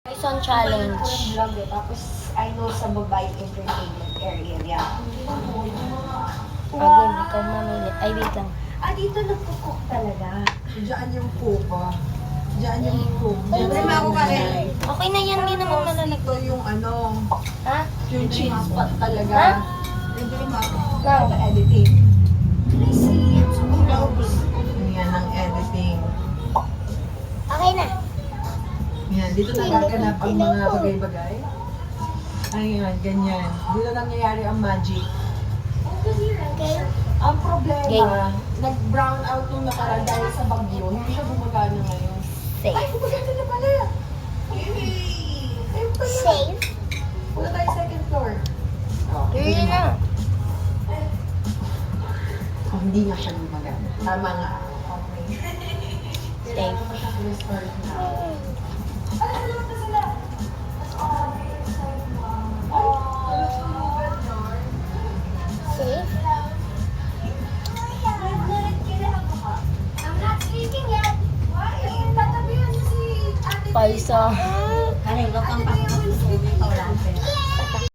Bison challenge. Vlog eh. Tapos, I know sa babae entertainment area. Again, ikaw mamili. Ay, wait lang. Dito nagkukook talaga. Diyan yung cook. Diyan yung cook. Ay, Diyan wala ako kain. Okay na yan, hindi naman malalagay. Ito yung ano, Ha? yung cheese pot talaga. Ha? Now, editing. Yan ang editing. Okay na. Yan, dito nagaganap ang mga bagay-bagay. Ayan, ganyan. Dito nangyayari ang magic. Okay. Ang problema, nag-brown out nung nakaraan dahil sa bagyo. Hindi siya gumagana ngayon. Ay, Safe. gumagana na pala! Yay! Ayun pala. Safe? Punta tayo second floor. Yun na. Oh, hindi nga siya gumagana. Tama nga. Okay. Safe. Kailangan ko siya restart na. Safe? Paisa. Kaya, ikaw pang pasok. Ikaw lang.